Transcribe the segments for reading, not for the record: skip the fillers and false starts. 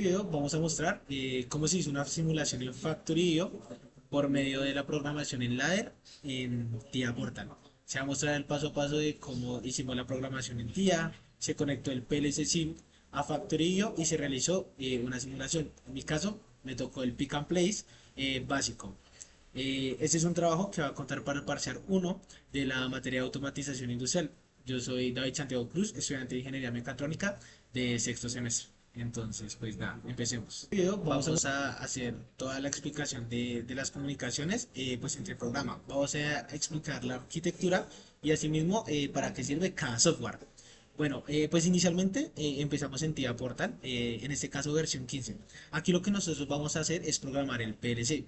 Video vamos a mostrar cómo se hizo una simulación en Factorio por medio de la programación en Ladder en TIA Portal. Se va a mostrar el paso a paso de cómo hicimos la programación en TIA, se conectó el PLC SIM a Factorio y se realizó una simulación. En mi caso, me tocó el Pick and Place básico. Este es un trabajo que va a contar para el parcial uno de la materia de automatización industrial. Yo soy David Santiago Cruz, estudiante de Ingeniería Mecatrónica de sexto semestre. Entonces, pues nada, empecemos. En este video vamos a hacer toda la explicación de las comunicaciones pues entre el programa. Vamos a explicar la arquitectura y asimismo para qué sirve cada software. Bueno, pues inicialmente empezamos en TIA Portal, en este caso versión 15. Aquí lo que nosotros vamos a hacer es programar el PLC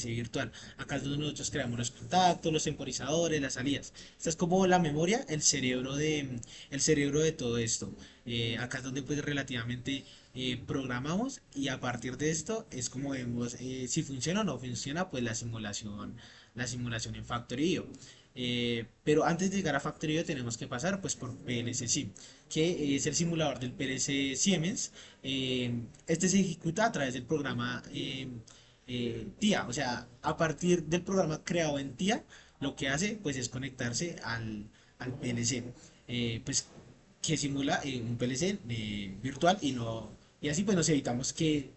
virtual. Acá es donde nosotros creamos los contactos, los temporizadores, las salidas. Esta es como la memoria, el cerebro de todo esto. Acá es donde pues relativamente programamos y a partir de esto es como vemos si funciona o no funciona pues la simulación en Factorio. Pero antes de llegar a Factorio tenemos que pasar pues por PLC Sim, que es el simulador del PLC Siemens. Este se ejecuta a través del programa TIA, o sea, a partir del programa creado en TIA, lo que hace pues es conectarse al PLC, pues que simula un PLC virtual y así pues nos evitamos que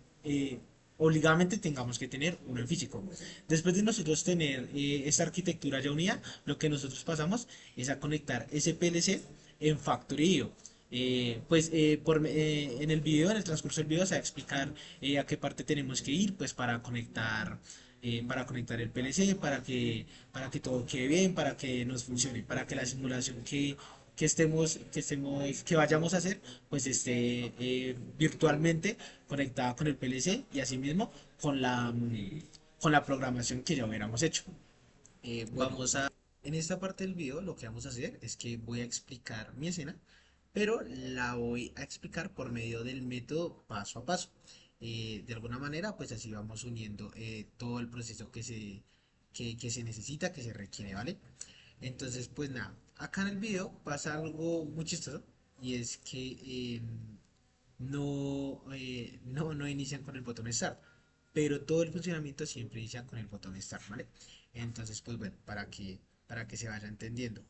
obligadamente tengamos que tener uno en físico. Después de nosotros tener esta arquitectura ya unida, lo que nosotros pasamos es a conectar ese PLC en Factorio. En el video, en el transcurso del video, se va a explicar a qué parte tenemos que ir pues para conectar el PLC, para que todo quede bien, para que nos funcione, para que la simulación que vayamos a hacer, pues esté virtualmente conectada con el PLC y asimismo con con la programación que ya hubiéramos hecho. Vamos a... En esta parte del video lo que vamos a hacer es que voy a explicar mi escena, pero la voy a explicar por medio del método paso a paso. De alguna manera, pues así vamos uniendo todo el proceso que se necesita, que se requiere, ¿vale? Entonces, pues nada, acá en el video pasa algo muy chistoso y es que no inician con el botón Start, pero todo el funcionamiento siempre inicia con el botón Start, ¿vale? Entonces, pues bueno, para que se vaya entendiendo.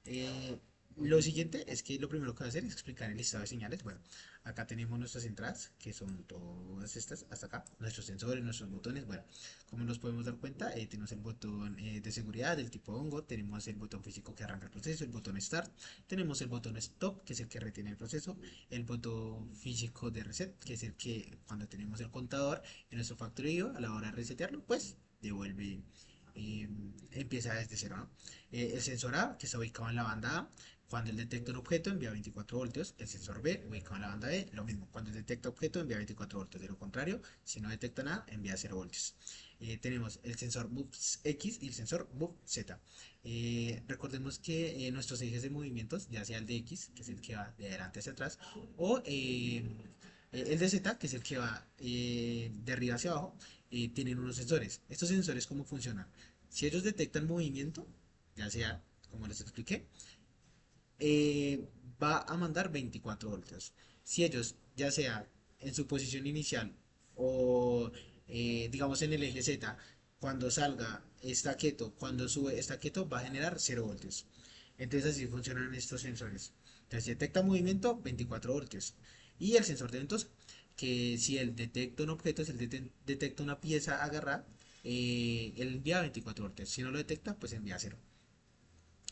Eh, lo siguiente es que lo primero que voy a hacer es explicar el listado de señales. Bueno, acá tenemos nuestras entradas, que son todas estas, hasta acá, nuestros sensores, nuestros botones. Bueno, como nos podemos dar cuenta, tenemos el botón de seguridad del tipo hongo, tenemos el botón físico que arranca el proceso, el botón Start, tenemos el botón Stop, que es el que retiene el proceso, el botón físico de Reset, que es el que cuando tenemos el contador en nuestro factorio, a la hora de resetearlo, pues devuelve empieza desde cero, ¿no? El sensor A, que está ubicado en la banda A, cuando él detecta un objeto envía 24 voltios. El sensor B, ubicado en la banda B, lo mismo. Cuando él detecta objeto envía 24 voltios. De lo contrario, si no detecta nada, envía 0 voltios. Tenemos el sensor BUF X y el sensor BUF Z. Recordemos que nuestros ejes de movimientos, ya sea el de X, que es el que va de adelante hacia atrás, o el de Z, que es el que va de arriba hacia abajo, tienen unos sensores. ¿Estos sensores cómo funcionan? Si ellos detectan movimiento, ya sea como les expliqué, va a mandar 24 voltios. Si ellos, ya sea en su posición inicial o digamos en el eje Z, cuando salga está quieto, cuando sube está quieto, va a generar 0 voltios. Entonces así funcionan estos sensores. Entonces detecta movimiento, 24 voltios. Y el sensor de eventos, que si él detecta un objeto, si él detecta una pieza agarrada, él envía 24 voltios. Si no lo detecta, pues envía 0.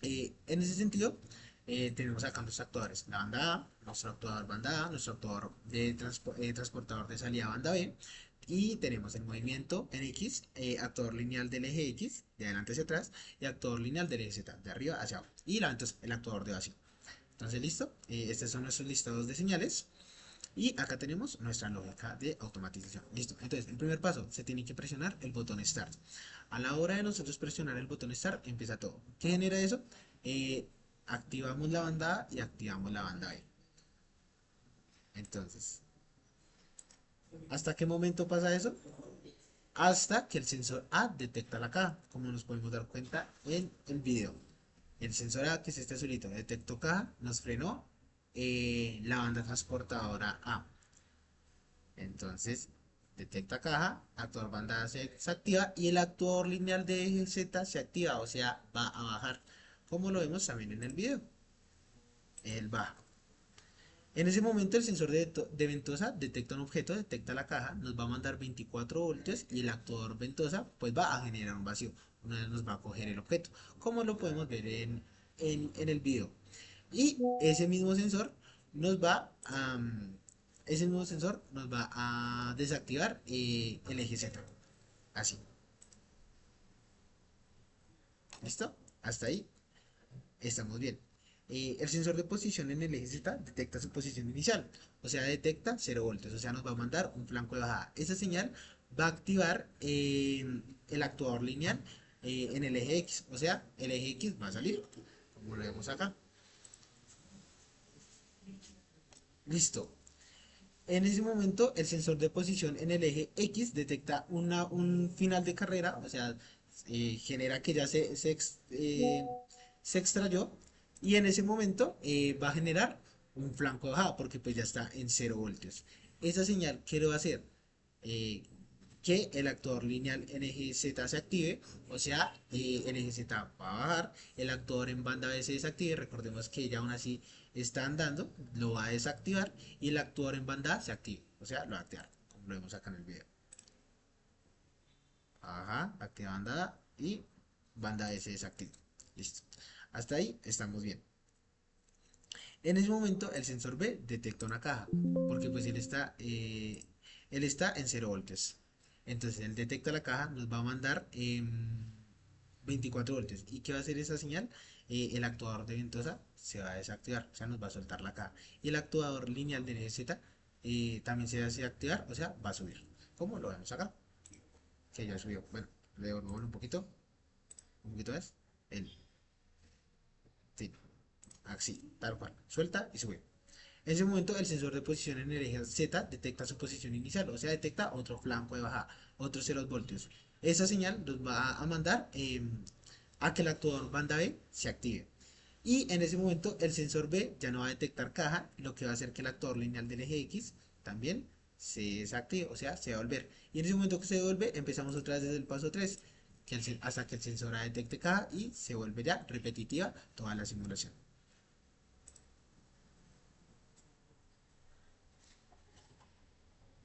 En ese sentido, tenemos acá nuestros actuadores, la banda A, nuestro actuador banda A, nuestro actuador de transportador de salida banda B, y tenemos el movimiento en X, actuador lineal del eje X, de adelante hacia atrás, y actuador lineal del eje Z, de arriba hacia abajo, y entonces el actuador de vacío. Entonces, listo, estos son nuestros listados de señales. Y acá tenemos nuestra lógica de automatización. Listo. Entonces, el primer paso, se tiene que presionar el botón Start. A la hora de nosotros presionar el botón Start, empieza todo. ¿Qué genera eso? Activamos la banda A y activamos la banda B. Entonces, ¿hasta qué momento pasa eso? Hasta que el sensor A detecta la caja, como nos podemos dar cuenta en el video. El sensor A, que es este azulito, detectó caja, nos frenó la banda transportadora A. Entonces, detecta caja, actuador banda se activa y el actuador lineal de eje Z se activa, o sea, va a bajar, como lo vemos también en el video. Él baja. En ese momento el sensor de ventosa detecta un objeto, detecta la caja, nos va a mandar 24 voltios y el actuador ventosa pues va a generar un vacío. Una vez nos va a coger el objeto, como lo podemos ver en el video. Y ese mismo sensor nos va a, ese mismo sensor nos va a desactivar el eje Z. Así. ¿Listo? Hasta ahí estamos bien. El sensor de posición en el eje Z detecta su posición inicial, o sea, detecta 0 voltios, o sea, nos va a mandar un flanco de bajada. Esa señal va a activar el actuador lineal en el eje X, o sea, el eje X va a salir, como lo vemos acá. Listo. En ese momento, el sensor de posición en el eje X detecta un final de carrera, o sea, genera que ya se extrayó, y en ese momento va a generar un flanco de bajada, porque pues ya está en 0 voltios. Esa señal, ¿qué lo va a hacer? Eh, que el actuador lineal en eje Z se active, o sea, el eje Z va a bajar, el actuador en banda B se desactive, recordemos que ya aún así está andando, lo va a desactivar y el actuador en banda A se active, o sea, lo va a activar, como lo vemos acá en el video. Ajá, activa banda A y banda B se desactiva. Listo. Hasta ahí estamos bien. En ese momento el sensor B detecta una caja, porque pues él está en 0 voltios. Entonces él detecta la caja, nos va a mandar 24 voltios. ¿Y qué va a hacer esa señal? El actuador de ventosa se va a desactivar, o sea, nos va a soltar la caja. Y el actuador lineal de NZ también se va a desactivar, o sea, va a subir. ¿Cómo lo vemos acá? Que ya subió. Bueno, le devolvemos un poquito más. El, sí, así, tal cual. Suelta y sube. En ese momento, el sensor de posición en el eje Z detecta su posición inicial, o sea, detecta otro flanco de bajada, otros 0 voltios. Esa señal nos va a mandar a que el actuador banda B se active. Y en ese momento, el sensor B ya no va a detectar caja, lo que va a hacer que el actuador lineal del eje X también se desactive, o sea, se va a volver. Y en ese momento que se devuelve, empezamos otra vez desde el paso 3, hasta que el sensor A detecte caja y se vuelve ya repetitiva toda la simulación.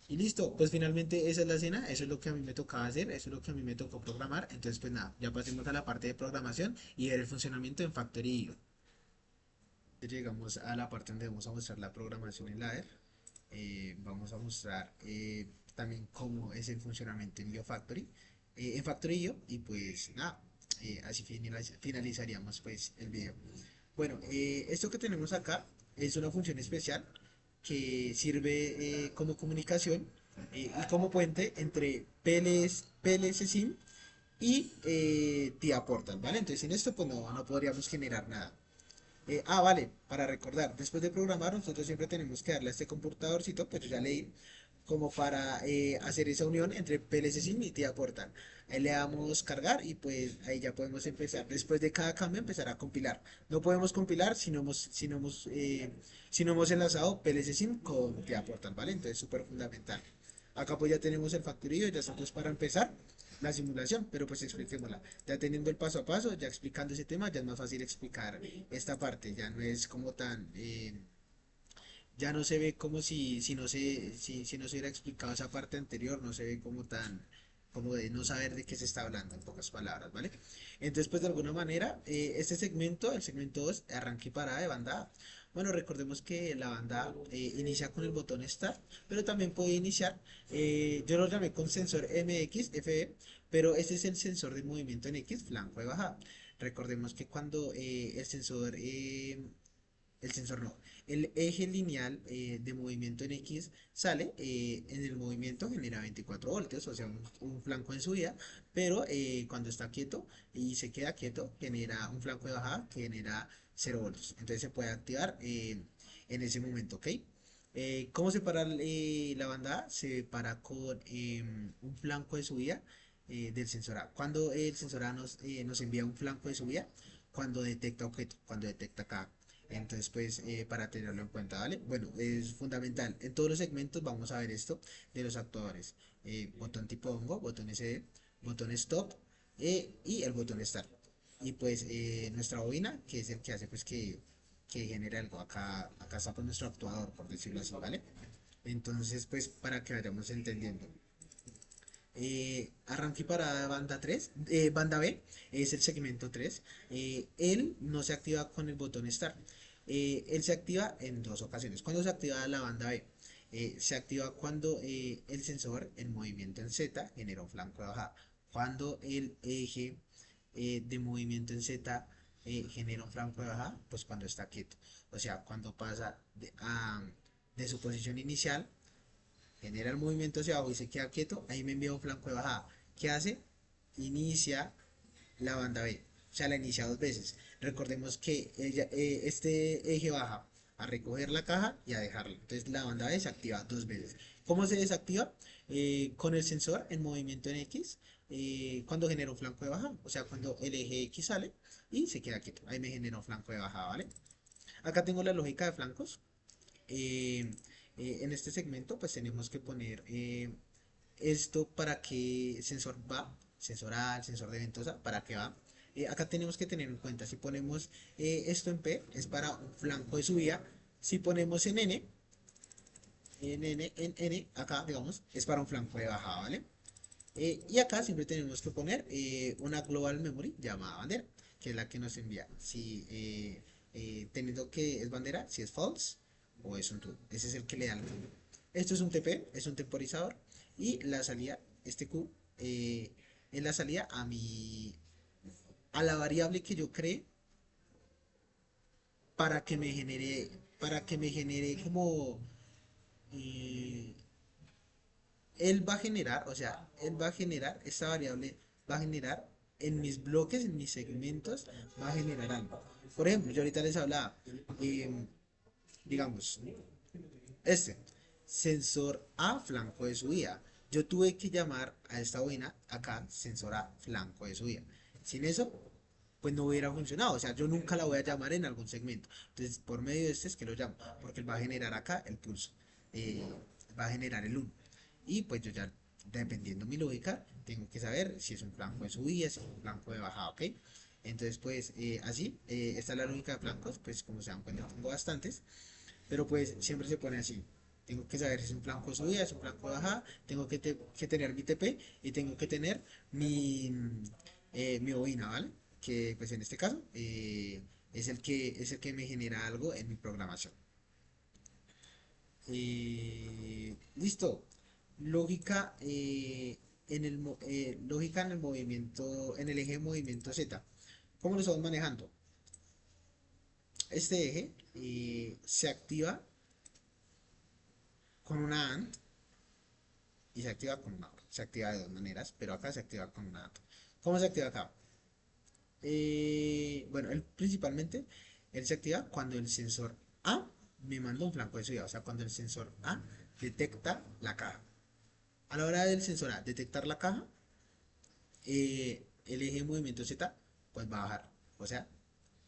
Y listo, pues finalmente esa es la escena, eso es lo que a mí me tocaba hacer, eso es lo que a mí me tocó programar. Entonces, pues nada, ya pasemos a la parte de programación y ver el funcionamiento en Factory. Llegamos a la parte donde vamos a mostrar la programación en ladder. Vamos a mostrar también cómo es el funcionamiento en IoFactory, en Factory y pues nada, así finalizaríamos pues el video. Bueno, esto que tenemos acá es una función especial que sirve como comunicación y como puente entre PLS SIM y TIA Portal, ¿vale? Entonces sin esto pues no podríamos generar nada. Vale, para recordar, después de programar nosotros siempre tenemos que darle a este computadorcito, pues yo ya leí, como para hacer esa unión entre PLC SIM y TIA Portal. Ahí le damos cargar y pues ahí ya podemos empezar. Después de cada cambio empezar a compilar. No podemos compilar si no hemos enlazado PLC SIM con TIA Portal, ¿vale? Entonces súper fundamental. Acá pues ya tenemos el factorío, ya estamos para empezar la simulación, pero pues expliquémosla. Ya teniendo el paso a paso, ya explicando ese tema, ya es más fácil explicar esta parte, ya no es como tan, ya no se ve como si no se hubiera explicado esa parte anterior, no se ve como tan, como de no saber de qué se está hablando, en pocas palabras, ¿vale? Entonces, pues de alguna manera, este segmento, el segmento 2, arranque y parada de banda A. Bueno, recordemos que la banda A inicia con el botón Start, pero también puede iniciar, yo lo llamé con sensor MX, FE, pero este es el sensor de movimiento en X, flanco de bajada. Recordemos que cuando el sensor no, el eje lineal de movimiento en X sale, en el movimiento genera 24 voltios, o sea, un flanco en subida, pero cuando está quieto y se queda quieto, genera un flanco de bajada que genera 0 voltios. Entonces se puede activar en ese momento, ¿ok? ¿Cómo se para la banda A? Se para con un flanco de subida del sensor A. Cuando el sensor A nos envía un flanco de subida, cuando detecta objeto, cuando detecta acá. Entonces, pues, para tenerlo en cuenta, ¿vale? Bueno, es fundamental. En todos los segmentos vamos a ver esto de los actuadores. Botón tipo hongo, botón SD, botón stop y el botón start. Y pues nuestra bobina, que es el que hace pues que genere algo. Acá está pues nuestro actuador, por decirlo así, ¿vale? Entonces, pues, para que vayamos entendiendo. Arranque para banda 3 banda B, es el segmento 3. Él no se activa con el botón Start. Él se activa en dos ocasiones. ¿Cuándo se activa la banda B? Se activa cuando el sensor en movimiento en Z genera un flanco de bajada. Cuando el eje de movimiento en Z genera un flanco de bajada, pues cuando está quieto. O sea, cuando pasa de su posición inicial, genera el movimiento hacia abajo y se queda quieto, ahí me envía un flanco de bajada. ¿Qué hace? Inicia la banda B. O sea, la inicia dos veces. Recordemos que este eje baja a recoger la caja y a dejarla. Entonces la banda B se activa dos veces. ¿Cómo se desactiva? Con el sensor en movimiento en X, cuando genera un flanco de bajada. O sea, cuando el eje X sale y se queda quieto. Ahí me genera un flanco de bajada, ¿vale? Acá tengo la lógica de flancos. Eh, en este segmento pues tenemos que poner esto para que sensor va, sensor A, el sensor de ventosa, para que va. Acá tenemos que tener en cuenta, si ponemos esto en P es para un flanco de subida, si ponemos en N, acá digamos, es para un flanco de bajada, ¿vale? Y acá siempre tenemos que poner una global memory llamada bandera, que es la que nos envía. Si teniendo que es bandera, si es false o es un true. Ese es el que le da el valor. Esto es un TP, es un temporizador. Y la salida, este Q, es la salida a la variable que yo cree para que me genere como eh, él va a generar, o sea, él va a generar, esta variable va a generar en mis bloques, en mis segmentos, va a generar algo. Por ejemplo, yo ahorita les hablaba, eh, digamos, este, sensor A, flanco de subida. Yo tuve que llamar a esta bobina acá, sensor A, flanco de subida. Sin eso, pues no hubiera funcionado. O sea, yo nunca la voy a llamar en algún segmento. Entonces, por medio de este es que lo llamo, porque él va a generar acá el pulso. eh, Va a generar el uno. Y pues yo ya, dependiendo de mi lógica, tengo que saber si es un flanco de subida, si es un flanco de bajada, ¿ok? Entonces, pues así, esta es la lógica de flancos, pues como se dan cuenta, tengo bastantes, pero pues siempre se pone así. Tengo que saber si es un flanco de subida, si es un flanco de bajada, tengo que tener mi TP y tengo que tener mi bobina, ¿vale? Que pues en este caso es el que me genera algo en mi programación. Listo. Lógica, lógica en el movimiento, en el eje de movimiento Z. ¿Cómo lo estamos manejando? Este eje se activa con una AND y se activa con una OR. Se activa de dos maneras, pero acá se activa con una AND. ¿Cómo se activa acá? Bueno, principalmente él se activa cuando el sensor A me manda un flanco de subida, o sea, cuando el sensor A detecta la caja. A la hora del sensor A detectar la caja, el eje de movimiento Z pues va a bajar, o sea,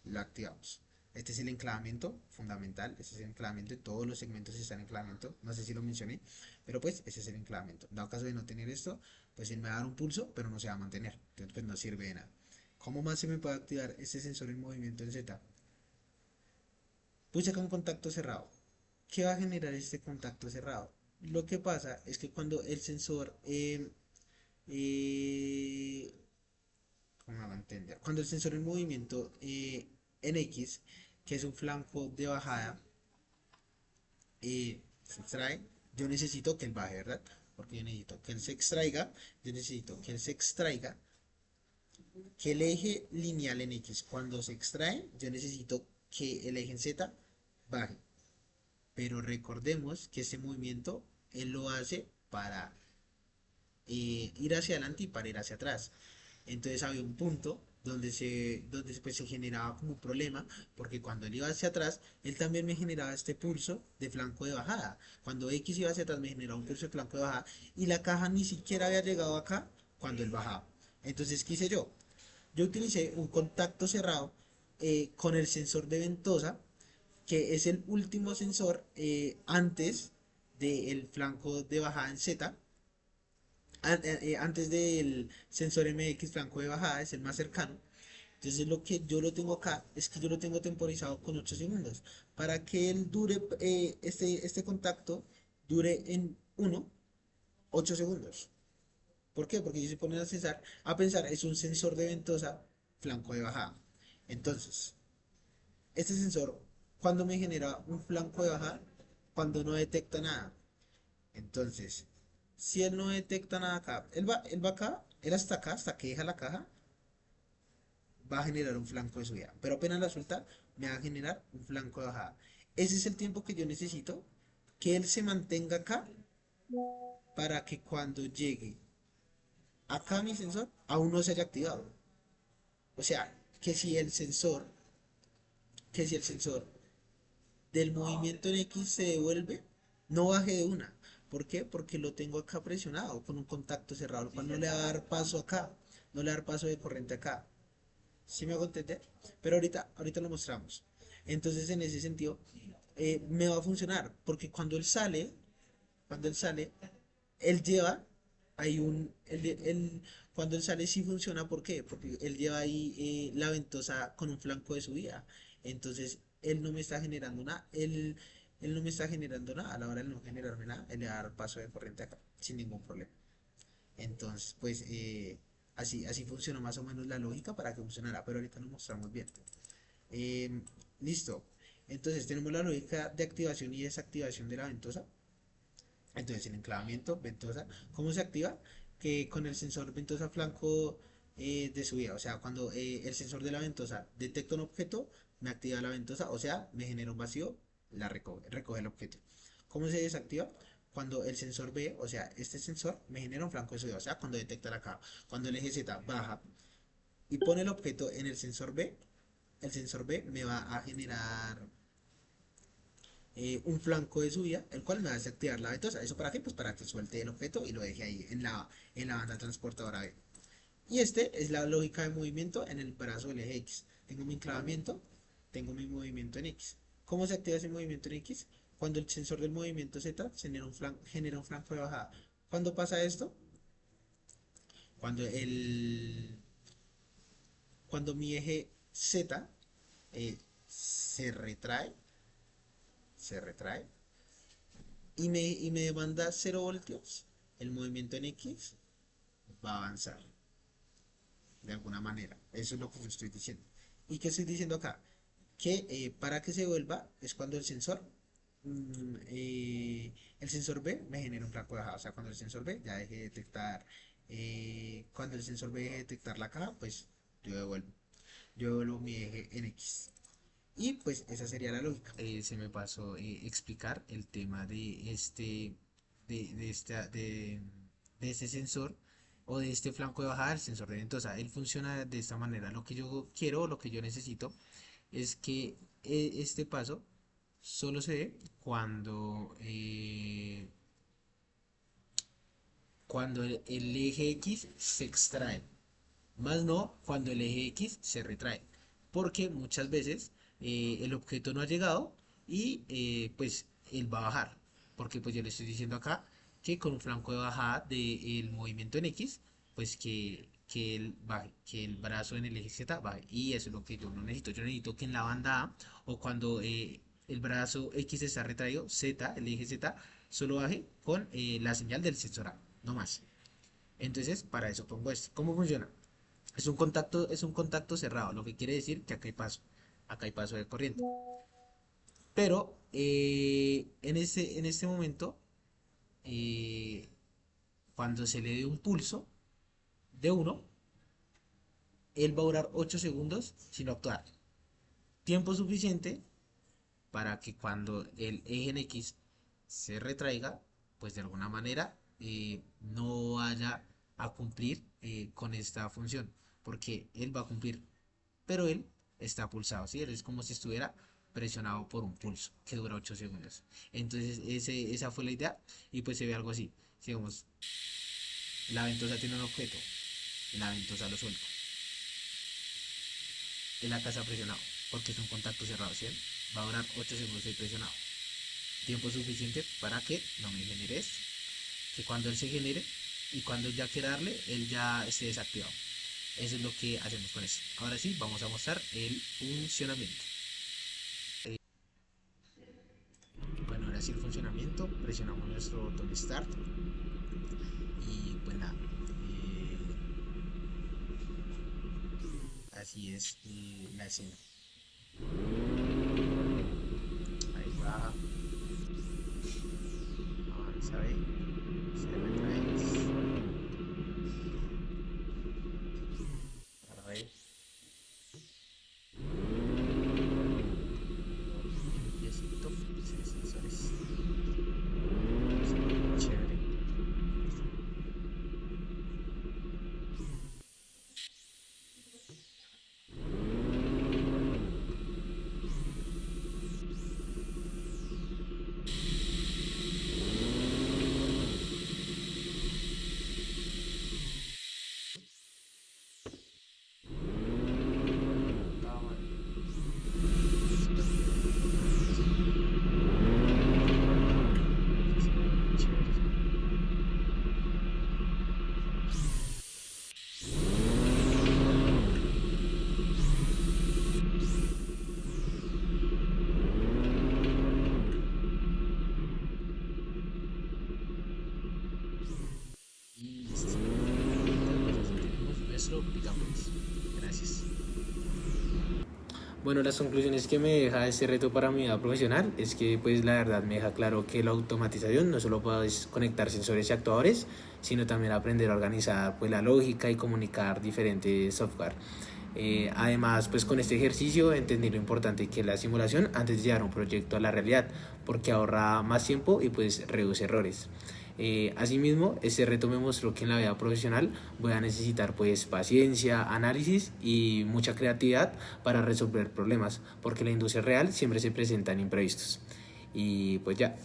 lo activamos. Este es el enclavamiento fundamental, este es el enclavamiento, todos los segmentos están en enclavamiento, no sé si lo mencioné, pero pues ese es el enclavamiento. Dado caso de no tener esto, pues él me va a dar un pulso, pero no se va a mantener, entonces pues no sirve de nada. ¿Cómo más se me puede activar este sensor en movimiento en Z? Puse acá un contacto cerrado. ¿Qué va a generar este contacto cerrado? Lo que pasa es que cuando el sensor eh, ¿cómo hago entender? Cuando el sensor en movimiento en X, que es un flanco de bajada, se extrae, yo necesito que él baje, ¿verdad? Porque yo necesito que él se extraiga, yo necesito que él se extraiga, que el eje lineal en X, cuando se extrae, yo necesito que el eje en Z baje. Pero recordemos que este movimiento él lo hace para ir hacia adelante y para ir hacia atrás. Entonces había un punto donde se generaba como un problema, porque cuando él iba hacia atrás, él también me generaba este pulso de flanco de bajada. Cuando X iba hacia atrás, me generaba un pulso de flanco de bajada y la caja ni siquiera había llegado acá cuando él bajaba. Entonces, ¿qué hice yo? Yo utilicé un contacto cerrado con el sensor de ventosa que es el último sensor antes del flanco de bajada en Z, antes del sensor MX flanco de bajada, es el más cercano. Entonces lo que yo lo tengo acá es que yo lo tengo temporizado con 8 segundos. Para que él dure, este contacto dure en 8 segundos. ¿Por qué? Porque ellos se ponen a pensar, es un sensor de ventosa flanco de bajada. Entonces, este sensor, cuando me genera un flanco de bajada, cuando no detecta nada. Entonces, si él no detecta nada acá, él va acá, él hasta que deja la caja, va a generar un flanco de subida. Pero apenas la suelta, me va a generar un flanco de bajada. Ese es el tiempo que yo necesito que él se mantenga acá para que cuando llegue acá mi sensor aún no se haya activado. O sea, que si el sensor del movimiento en X se devuelve, no baje de una. ¿Por qué? Porque lo tengo acá presionado con un contacto cerrado, lo cual no le va a dar paso acá, no le va a dar paso de corriente acá. ¿Sí me hago entender? Pero ahorita lo mostramos. Entonces, en ese sentido, me va a funcionar, porque cuando él sale, él lleva hay cuando él sale sí funciona. ¿Por qué? Porque él lleva ahí la ventosa con un flanco de subida. Entonces, él no me está generando nada. Él no me está generando nada. A la hora de no generarme nada, él le va a dar paso de corriente acá, sin ningún problema. Entonces, pues, así funciona más o menos la lógica para que funcionara. Pero ahorita lo mostramos bien. Eh, Listo. Entonces, tenemos la lógica de activación y desactivación de la ventosa. Entonces el enclavamiento ventosa, ¿cómo se activa? Que con el sensor ventosa flanco de subida, o sea, cuando el sensor de la ventosa detecta un objeto, me activa la ventosa, o sea, me genera un vacío, la recoge el objeto. ¿Cómo se desactiva? Cuando el sensor B, o sea, este sensor me genera un flanco de subida, o sea, cuando detecta la K, cuando el eje Z baja y pone el objeto en el sensor B me va a generar un flanco de subida, el cual me va a desactivar la ventosa. ¿Eso para qué? Pues para que suelte el objeto y lo deje ahí en la banda transportadora B. Y este es la lógica de movimiento en el brazo del eje X. Tengo mi enclavamiento, tengo mi movimiento en X. ¿Cómo se activa ese movimiento en X? Cuando el sensor del movimiento Z genera un flanco de bajada. ¿Cuándo pasa esto? Cuando cuando mi eje Z se retrae, se retrae y me demanda 0 voltios, el movimiento en X va a avanzar de alguna manera. Eso es lo que yo estoy diciendo. ¿Y qué estoy diciendo acá? Que para que se vuelva es cuando el sensor B me genera un flanco de bajada. O sea, cuando el sensor B ya deje de detectar, cuando el sensor B deje de detectar la caja, pues yo devuelvo. Yo devuelvo mi eje en X. Y pues esa sería la lógica. Se me pasó explicar el tema de este sensor o de este flanco de bajada, el sensor de ventosa. Él funciona de esta manera. Lo que yo quiero, lo que yo necesito es que este paso solo se dé cuando el eje X se extrae, más no cuando el eje X se retrae, porque muchas veces el objeto no ha llegado y pues él va a bajar, porque pues yo le estoy diciendo acá que con un flanco de bajada del movimiento en X, pues que él baje, que el brazo en el eje Z baje, y eso es lo que yo no necesito. Yo necesito que en la banda A, o cuando el brazo X está retraído, Z, el eje Z, solo baje con la señal del sensor A, no más. Entonces, para eso pongo esto. ¿Cómo funciona? Es un contacto cerrado, lo que quiere decir que acá hay paso de corriente. Pero en este momento, eh, cuando se le dé un pulso de uno, él va a durar 8 segundos sin actuar. Tiempo suficiente para que cuando el eje en X se retraiga, pues de alguna manera no vaya a cumplir con esta función, porque él va a cumplir, pero él está pulsado, ¿sí? Él es como si estuviera presionado por un pulso que dura 8 segundos. Entonces, esa fue la idea, y pues se ve algo así. Digamos, la ventosa tiene un objeto, la ventosa lo suelta, él acá está presionado, porque es un contacto cerrado, ¿sí? Va a durar 8 segundos ahí presionado. Tiempo suficiente para que no me genere esto. Que cuando él se genere y cuando ya quiera darle, él ya esté desactivado. Eso es lo que hacemos con eso. Ahora sí, vamos a mostrar el funcionamiento. Bueno, ahora sí el funcionamiento. Presionamos nuestro botón Start. Y pues nada. Así es la escena. Ahí va. Avanza, ve. Se retrae. Ahora ve. Limpiecito. Sin sensores. Chévere. Y listo. Pues así tenemos nuestro Picamoles. Gracias. Bueno, las conclusiones que me deja este reto para mi vida profesional es que pues la verdad me deja claro que la automatización no solo puedes conectar sensores y actuadores, sino también aprender a organizar pues la lógica y comunicar diferentes software. Además, pues con este ejercicio entendí lo importante que es la simulación antes de llevar un proyecto a la realidad, porque ahorra más tiempo y pues reduce errores. Asimismo, este reto me mostró que en la vida profesional voy a necesitar pues paciencia, análisis y mucha creatividad para resolver problemas, porque la industria real siempre se presenta en imprevistos. Y pues ya.